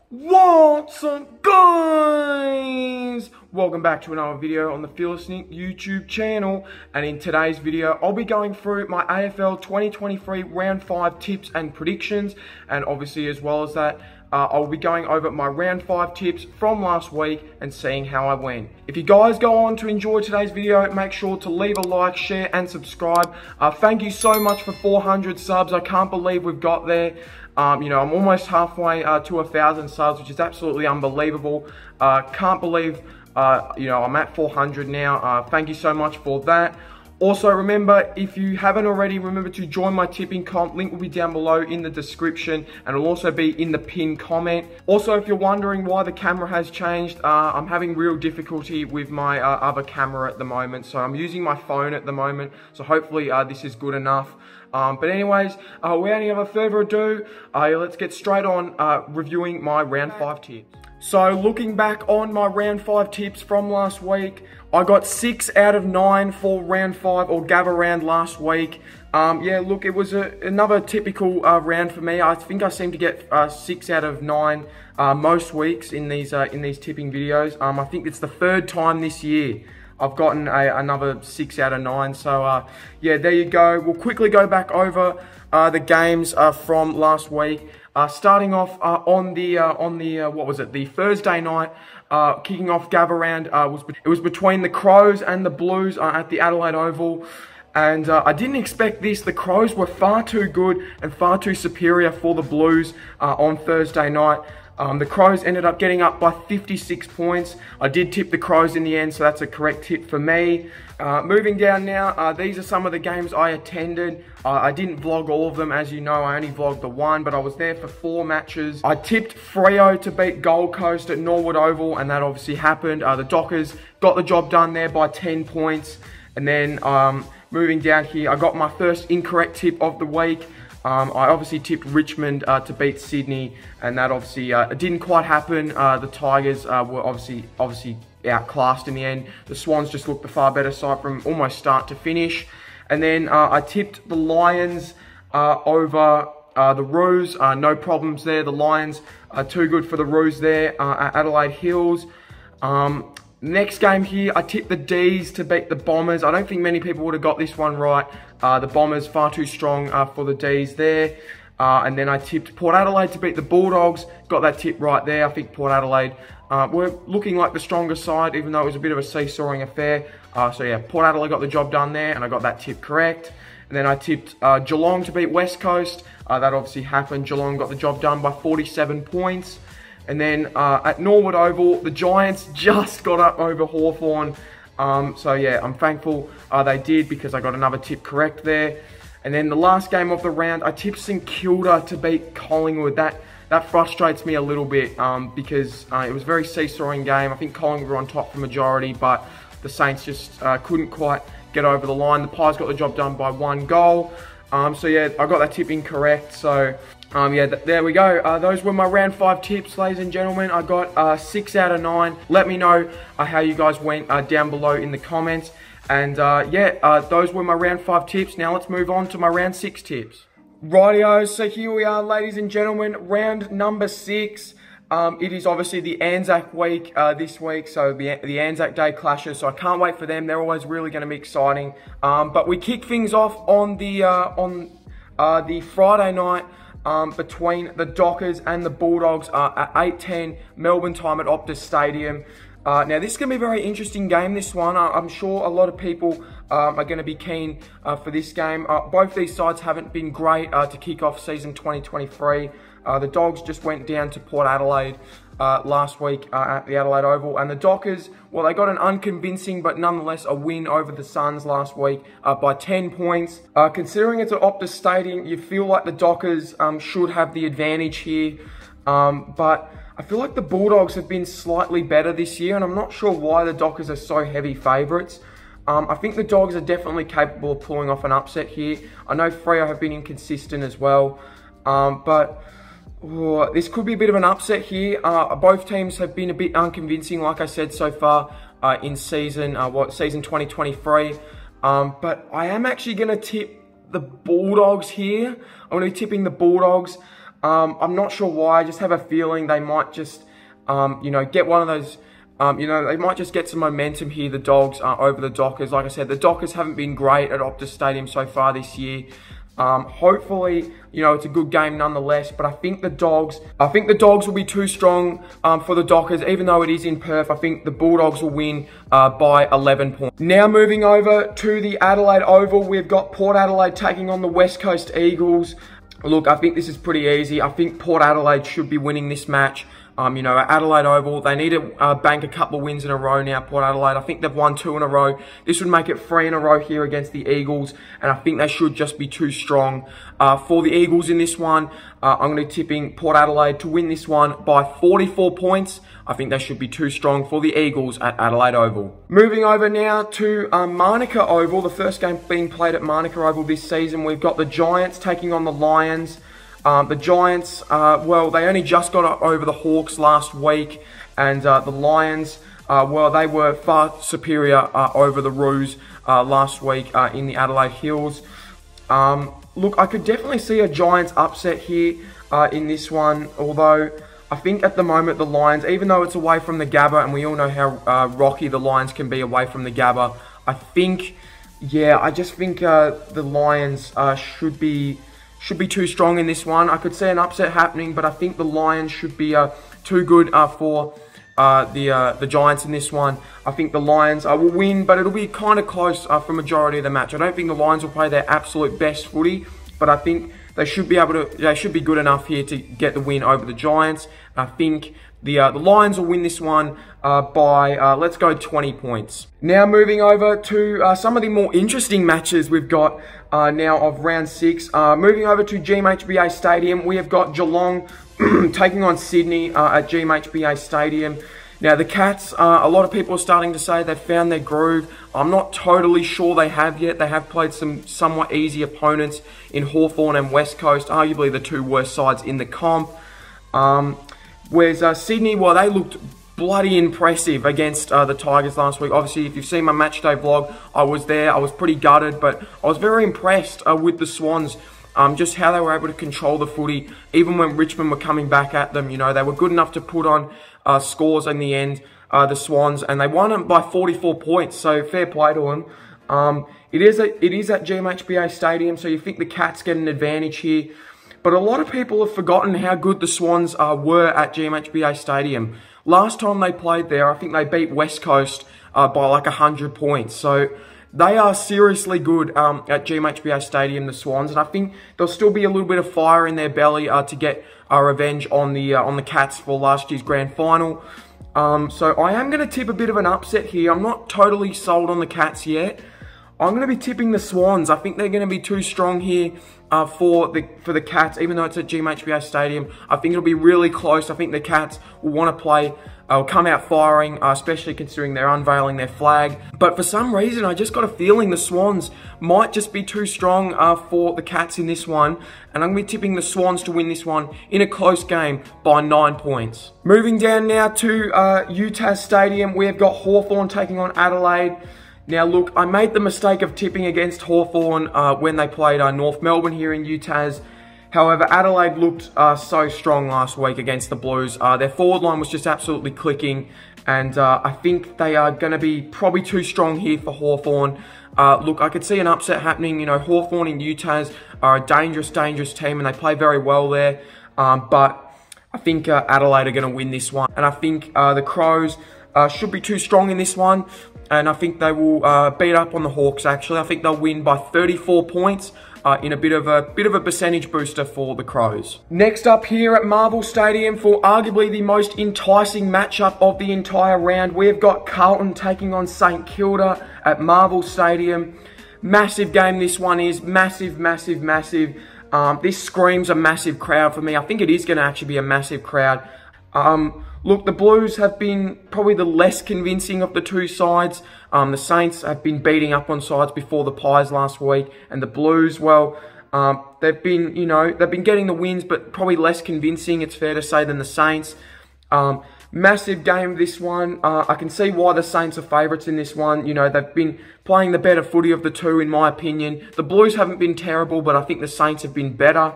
What's up, guys? Welcome back to another video on the Fearless Nick YouTube channel, and in today's video I'll be going through my AFL 2023 round 5 tips and predictions, and obviously as well as that I'll be going over my round 5 tips from last week and seeing how I went. If you guys go on to enjoy today's video, make sure to leave a like, share and subscribe. Thank you so much for 400 subs. I can't believe we've got there. You know, I'm almost halfway to 1,000 subs, which is absolutely unbelievable. Can't believe, you know, I'm at 400 now. Thank you so much for that. Also, remember, if you haven't already, remember to join my tipping comp. Link will be down below in the description, and it'll also be in the pinned comment. Also, if you're wondering why the camera has changed, I'm having real difficulty with my other camera at the moment, so I'm using my phone at the moment, so hopefully this is good enough. But anyways, without any other further ado, let's get straight on reviewing my round 5 tips. So looking back on my round 5 tips from last week, I got 6 out of 9 for round 5 or Gabba round last week. Yeah, look, it was another typical round for me. I think I seem to get 6 out of 9 most weeks in these tipping videos. I think it's the 3rd time this year I've gotten another 6 out of 9. So yeah, there you go. We'll quickly go back over the games from last week. Starting off on the what was it? The Thursday night, kicking off Gabba round. It was between the Crows and the Blues at the Adelaide Oval. And I didn't expect this. The Crows were far too good and far too superior for the Blues on Thursday night. The Crows ended up getting up by 56 points. I did tip the Crows in the end, so that's a correct tip for me. Moving down now, these are some of the games I attended. I didn't vlog all of them, as you know, I only vlogged the one, but I was there for 4 matches. I tipped Freo to beat Gold Coast at Norwood Oval, and that obviously happened. The Dockers got the job done there by 10 points. And then moving down here, I got my first incorrect tip of the week. I obviously tipped Richmond to beat Sydney, and that obviously didn't quite happen. The Tigers were obviously outclassed in the end. The Swans just looked the far better side from almost start to finish. And then I tipped the Lions over the Roos. No problems there. The Lions are too good for the Roos there at Adelaide Hills. Next game here, I tipped the D's to beat the Bombers. I don't think many people would have got this one right. The Bombers far too strong for the D's there. And then I tipped Port Adelaide to beat the Bulldogs. Got that tip right there. I think Port Adelaide were looking like the stronger side, even though it was a bit of a seesawing affair. So yeah, Port Adelaide got the job done there, and I got that tip correct. And then I tipped Geelong to beat West Coast. That obviously happened. Geelong got the job done by 47 points. And then at Norwood Oval, the Giants just got up over Hawthorn. So yeah, I'm thankful they did, because I got another tip correct there. And then the last game of the round, I tipped St Kilda to beat Collingwood. That frustrates me a little bit because it was a very seesawing game. I think Collingwood were on top for majority, but the Saints just couldn't quite get over the line. The Pies got the job done by 1 goal. So yeah, I got that tip incorrect. So yeah, there we go. Those were my round 5 tips, ladies and gentlemen. I got 6 out of 9. Let me know how you guys went down below in the comments. And yeah, those were my round 5 tips. Now let's move on to my round 6 tips. Rightio, so here we are, ladies and gentlemen, round number 6. It is obviously the Anzac week this week, so the Anzac Day clashes, so I can't wait for them. They're always really going to be exciting. But we kick things off on the Friday night between the Dockers and the Bulldogs at 8:10 Melbourne time at Optus Stadium. Now this is going to be a very interesting game, this one. I'm sure a lot of people are going to be keen for this game. Both these sides haven't been great to kick off season 2023. The Dogs just went down to Port Adelaide last week at the Adelaide Oval. And the Dockers, well, they got an unconvincing but nonetheless a win over the Suns last week by 10 points. Considering it's at Optus Stadium, you feel like the Dockers should have the advantage here. But I feel like the Bulldogs have been slightly better this year, and I'm not sure why the Dockers are so heavy favourites. I think the Dogs are definitely capable of pulling off an upset here. I know Freo have been inconsistent as well, but this could be a bit of an upset here. Both teams have been a bit unconvincing, like I said, so far in season 2023. But I am actually going to tip the Bulldogs here. I'm going to be tipping the Bulldogs. I'm not sure why. I just have a feeling they might just, you know, get one of those, you know, they might just get some momentum here, the Dogs, over the Dockers. Like I said, the Dockers haven't been great at Optus Stadium so far this year. Hopefully, you know, it's a good game nonetheless, but I think the Dogs will be too strong for the Dockers. Even though it is in Perth, I think the Bulldogs will win by 11 points. Now moving over to the Adelaide Oval, we've got Port Adelaide taking on the West Coast Eagles. Look, I think this is pretty easy. I think Port Adelaide should be winning this match. You know, at Adelaide Oval, they need to bank a couple of wins in a row now, Port Adelaide. I think they've won 2 in a row. This would make it 3 in a row here against the Eagles, and I think they should just be too strong. For the Eagles in this one, I'm going to be tipping Port Adelaide to win this one by 44 points. I think they should be too strong for the Eagles at Adelaide Oval. Moving over now to Manuka Oval, the first game being played at Manuka Oval this season. We've got the Giants taking on the Lions. The Giants, well, they only just got over the Hawks last week, and the Lions, well, they were far superior over the Roos last week in the Adelaide Hills. Look, I could definitely see a Giants upset here in this one, although I think at the moment the Lions, even though it's away from the Gabba, and we all know how rocky the Lions can be away from the Gabba, I think, yeah, I just think the Lions should be too strong in this one. I could see an upset happening, but I think the Lions should be too good for the Giants in this one. I think the Lions will win, but it'll be kind of close for majority of the match. I don't think the Lions will play their absolute best footy, but I think they should be able to. They should be good enough here to get the win over the Giants. I think the Lions will win this one by, let's go 20 points. Now moving over to some of the more interesting matches we've got now of round 6. Moving over to GMHBA Stadium, we have got Geelong taking on Sydney at GMHBA Stadium. Now the Cats, a lot of people are starting to say they've found their groove. I'm not totally sure they have yet. They have played some somewhat easy opponents in Hawthorn and West Coast, arguably the 2 worst sides in the comp. Whereas Sydney, well, they looked bloody impressive against the Tigers last week. Obviously, if you've seen my matchday vlog, I was there. I was pretty gutted, but I was very impressed with the Swans. Just how they were able to control the footy, even when Richmond were coming back at them. You know, they were good enough to put on scores in the end, the Swans, and they won them by 44 points, so fair play to them. It is at GMHBA Stadium, so you think the Cats get an advantage here. But a lot of people have forgotten how good the Swans were at GMHBA Stadium. Last time they played there, I think they beat West Coast by like 100 points. So they are seriously good at GMHBA Stadium, the Swans. And I think there'll still be a little bit of fire in their belly to get revenge on the Cats for last year's grand final. So I am going to tip a bit of an upset here. I'm not totally sold on the Cats yet. I'm going to be tipping the Swans. I think they're going to be too strong here for the Cats, even though it's at GMHBA Stadium. I think it'll be really close. I think the Cats will want to play, come out firing, especially considering they're unveiling their flag. But for some reason, I just got a feeling the Swans might just be too strong for the Cats in this one. And I'm going to be tipping the Swans to win this one in a close game by 9 points. Moving down now to UTAS Stadium, we have got Hawthorn taking on Adelaide. Now look, I made the mistake of tipping against Hawthorn when they played North Melbourne here in UTAS. However, Adelaide looked so strong last week against the Blues. Their forward line was just absolutely clicking, and I think they are going to be probably too strong here for Hawthorn. Look, I could see an upset happening. You know, Hawthorn in UTAS are a dangerous, dangerous team, and they play very well there. But I think Adelaide are going to win this one, and I think the Crows should be too strong in this one. And I think they will beat up on the Hawks, actually. I think they'll win by 34 points in a bit of a percentage booster for the Crows. Next up here at Marvel Stadium for arguably the most enticing matchup of the entire round, we've got Carlton taking on St Kilda at Marvel Stadium. Massive game this one is. Massive, massive, massive. This screams a massive crowd for me. I think it is going to actually be a massive crowd. Look, the Blues have been probably the less convincing of the two sides. The Saints have been beating up on sides before the Pies last week. And the Blues, well, they've been, you know, they've been getting the wins, but probably less convincing, it's fair to say, than the Saints. Massive game, this one. I can see why the Saints are favourites in this one. You know, they've been playing the better footy of the two, in my opinion. The Blues haven't been terrible, but I think the Saints have been better.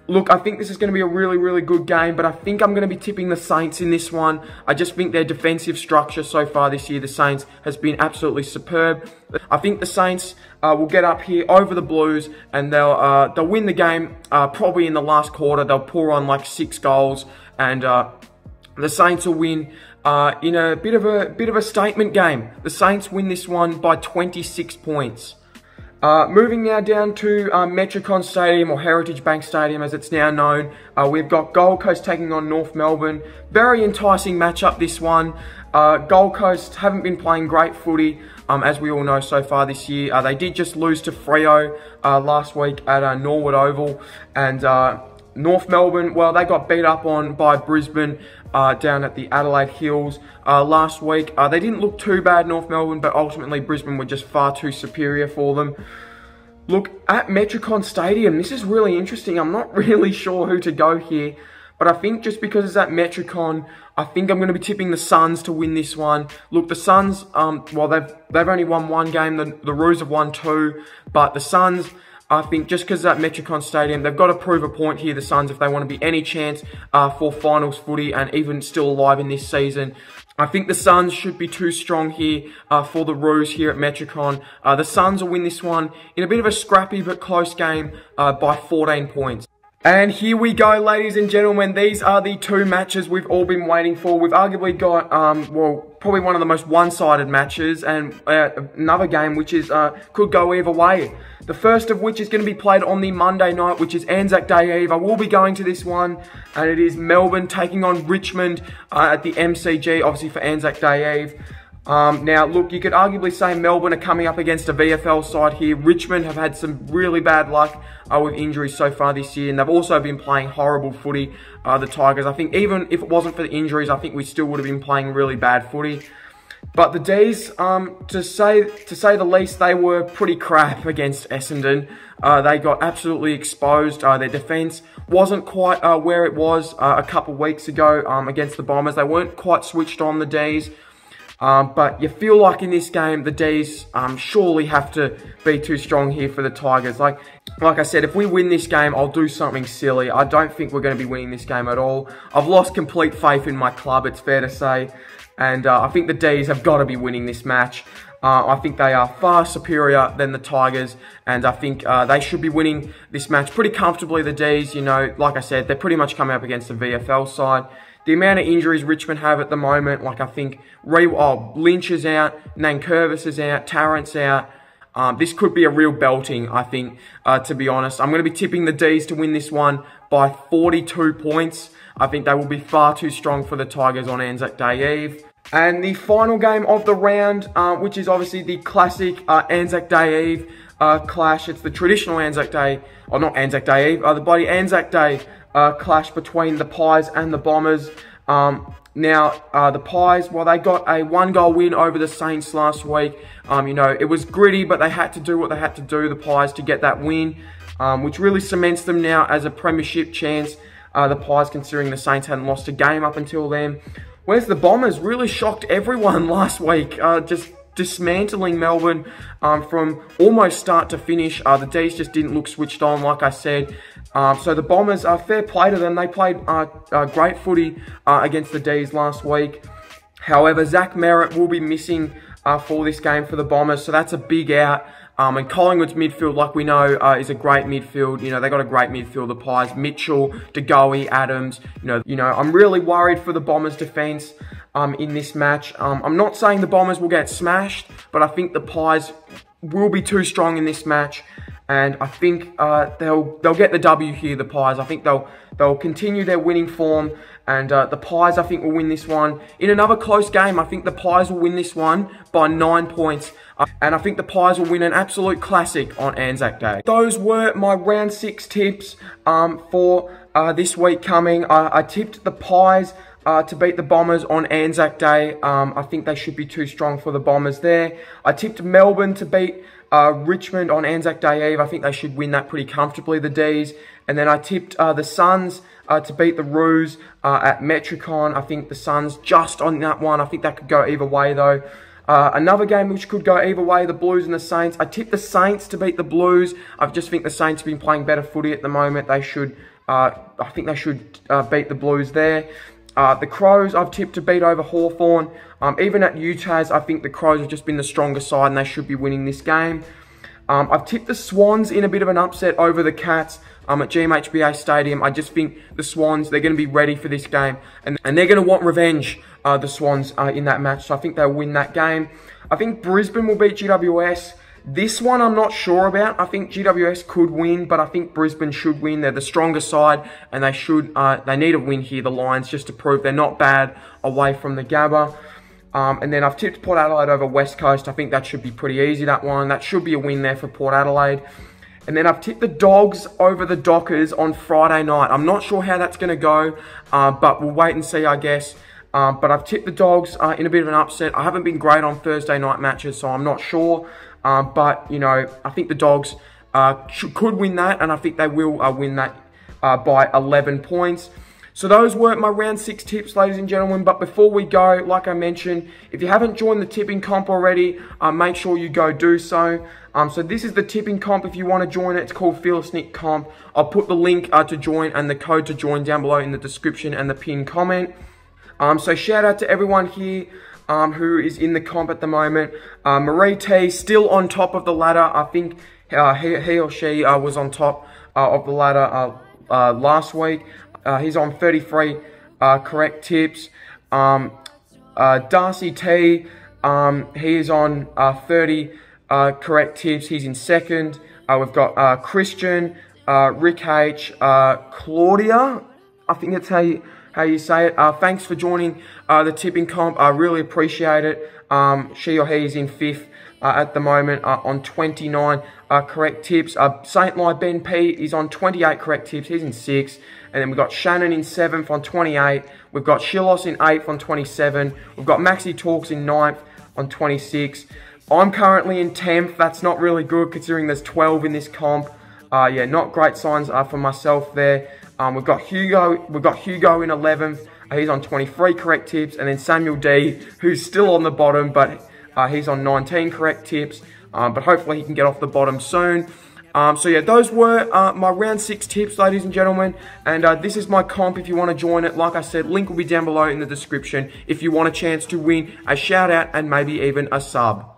look, I think this is going to be a really, really good game, but I think I'm going to be tipping the Saints in this one. I just think their defensive structure so far this year, the Saints, has been absolutely superb. I think the Saints will get up here over the Blues, and they'll win the game probably in the last quarter. They'll pour on like 6 goals, and the Saints will win in a bit of a statement game. The Saints win this one by 26 points. Moving now down to Metricon Stadium, or Heritage Bank Stadium as it's now known. We've got Gold Coast taking on North Melbourne. Very enticing matchup, this one. Gold Coast haven't been playing great footy, as we all know so far this year. They did just lose to Freo last week at Norwood Oval. And North Melbourne, well, they got beat up on by Brisbane down at the Adelaide Hills last week. They didn't look too bad, North Melbourne, but ultimately Brisbane were just far too superior for them. Look, at Metricon Stadium, this is really interesting. I'm not really sure who to go here, but I think just because it's at Metricon, I think I'm going to be tipping the Suns to win this one. Look, the Suns, well, they've only won 1 game. The Roos have won 2, but the Suns, I think just because at Metricon Stadium, they've got to prove a point here, the Suns, if they want to be any chance for finals footy and even still alive in this season. I think the Suns should be too strong here for the Roos here at Metricon. The Suns will win this one in a bit of a scrappy but close game by 14 points. And here we go, ladies and gentlemen. These are the 2 matches we've all been waiting for. We've arguably got, well, probably one of the most one-sided matches, and another game which is could go either way. The first of which is going to be played on the Monday night, which is Anzac Day Eve. I will be going to this one, and it is Melbourne taking on Richmond at the MCG, obviously for Anzac Day Eve. Now, look, you could arguably say Melbourne are coming up against a VFL side here. Richmond have had some really bad luck with injuries so far this year, and they've also been playing horrible footy, the Tigers. I think even if it wasn't for the injuries, I think we still would have been playing really bad footy. But the D's, to say the least, they were pretty crap against Essendon. They got absolutely exposed. Their defence wasn't quite where it was a couple of weeks ago against the Bombers. They weren't quite switched on, the D's. But you feel like in this game, the D's surely have to be too strong here for the Tigers. Like I said, if we win this game, I'll do something silly. I don't think we're going to be winning this game at all. I've lost complete faith in my club, it's fair to say. And I think the D's have got to be winning this match. I think they are far superior than the Tigers, and I think they should be winning this match pretty comfortably, the D's. You know, like I said, they're pretty much coming up against the VFL side. The amount of injuries Richmond have at the moment, like I think Lynch is out, Nankervis is out, Tarrant's out. This could be a real belting, I think, to be honest. I'm going to be tipping the D's to win this one by 42 points. I think they will be far too strong for the Tigers on Anzac Day Eve. And the final game of the round, which is obviously the classic Anzac Day Eve clash. It's the traditional Anzac Day, or not Anzac Day Eve, the bloody Anzac Day clash between the Pies and the Bombers. Now, the Pies, well, they got a 1-goal win over the Saints last week. You know, it was gritty, but they had to do what they had to do, the Pies, to get that win, which really cements them now as a premiership chance. The Pies, considering the Saints hadn't lost a game up until then. Whereas the Bombers really shocked everyone last week, just dismantling Melbourne from almost start to finish. The D's just didn't look switched on, like I said. So the Bombers, fair play to them. They played great footy against the D's last week. However, Zach Merritt will be missing for this game for the Bombers, so that's a big out. And Collingwood's midfield, like we know, is a great midfield. You know, they got a great midfield, the Pies. Mitchell, DeGoey, Adams. You know, I'm really worried for the Bombers' defence in this match. I'm not saying the Bombers will get smashed, but I think the Pies will be too strong in this match. And I think they'll get the W here, the Pies. I think they'll continue their winning form. And the Pies, I think, will win this one. In another close game, I think the Pies will win this one by 9 points. And I think the Pies will win an absolute classic on Anzac Day. Those were my round 6 tips for this week coming. I tipped the Pies to beat the Bombers on Anzac Day. I think they should be too strong for the Bombers there. I tipped Melbourne to beat Richmond on Anzac Day Eve. I think they should win that pretty comfortably, the D's. And then I tipped the Suns to beat the Roos at Metricon. I think the Suns just on that one. I think that could go either way, though. Another game which could go either way, the Blues and the Saints. I tipped the Saints to beat the Blues. I just think the Saints have been playing better footy at the moment. They should I think they should beat the Blues there. The Crows, I've tipped to beat over Hawthorn. Even at UTAS, I think the Crows have just been the stronger side and they should be winning this game. I've tipped the Swans in a bit of an upset over the Cats at GMHBA Stadium. I just think the Swans, they're going to be ready for this game. And they're going to want revenge, the Swans, in that match. So I think they'll win that game. I think Brisbane will beat GWS. This one I'm not sure about. I think GWS could win, but I think Brisbane should win. They're the stronger side, and they need a win here, the Lions, just to prove they're not bad away from the Gabba. And then I've tipped Port Adelaide over West Coast. I think that should be pretty easy, that one. That should be a win there for Port Adelaide. And then I've tipped the Dogs over the Dockers on Friday night. I'm not sure how that's going to go, but we'll wait and see, I guess. But I've tipped the Dogs in a bit of an upset. I haven't been great on Thursday night matches, so I'm not sure. But, you know, I think the Dogs could win that, and I think they will win that by 11 points. So those were my round 6 tips, ladies and gentlemen. But before we go, like I mentioned, if you haven't joined the tipping comp already, make sure you go do so. So this is the tipping comp. If you want to join it, it's called Fearless Nick Comp. I'll put the link to join and the code to join down below in the description and the pinned comment. So shout out to everyone here who is in the comp at the moment. Marie T, still on top of the ladder. I think he or she was on top of the ladder last week. He's on 33 correct tips. Darcy T, he is on 30 correct tips. He's in second. We've got Christian, Rick H, Claudia, I think that's how you say it. Thanks for joining the tipping comp. I really appreciate it. She or he is in 5th at the moment on 29 correct tips. Saint Lai Ben P is on 28 correct tips. He's in 6th. And then we've got Shannon in 7th on 28. We've got Shilos in 8th on 27. We've got Maxi Talks in 9th on 26. I'm currently in 10th. That's not really good considering there's 12 in this comp. Yeah, not great signs for myself there. We've got Hugo in 11th. He's on 23 correct tips. And then Samuel D, who's still on the bottom, but he's on 19 correct tips. But hopefully he can get off the bottom soon. So yeah, those were my round 6 tips, ladies and gentlemen. And this is my comp if you want to join it. Like I said, link will be down below in the description if you want a chance to win a shout out and maybe even a sub.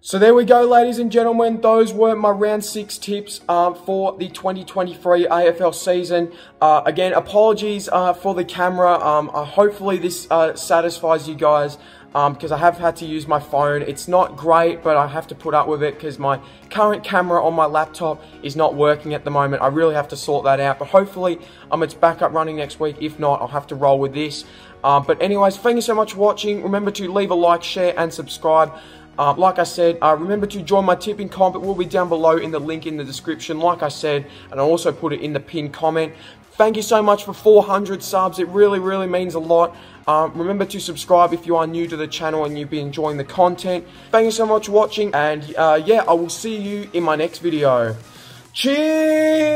So there we go, ladies and gentlemen. Those were my round 6 tips for the 2023 AFL season. Again, apologies for the camera. Hopefully this satisfies you guys. Because I have had to use my phone. It's not great, but I have to put up with it because my current camera on my laptop is not working at the moment. I really have to sort that out, but hopefully it's back up running next week. If not, I'll have to roll with this. But anyways, thank you so much for watching. Remember to leave a like, share, and subscribe. Like I said, remember to join my tipping comp. It will be down below in the link in the description, like I said, and I'll also put it in the pinned comment. Thank you so much for 400 subs. It really, really means a lot. Remember to subscribe if you are new to the channel and you've been enjoying the content. Thank you so much for watching, and yeah, I will see you in my next video. Cheers!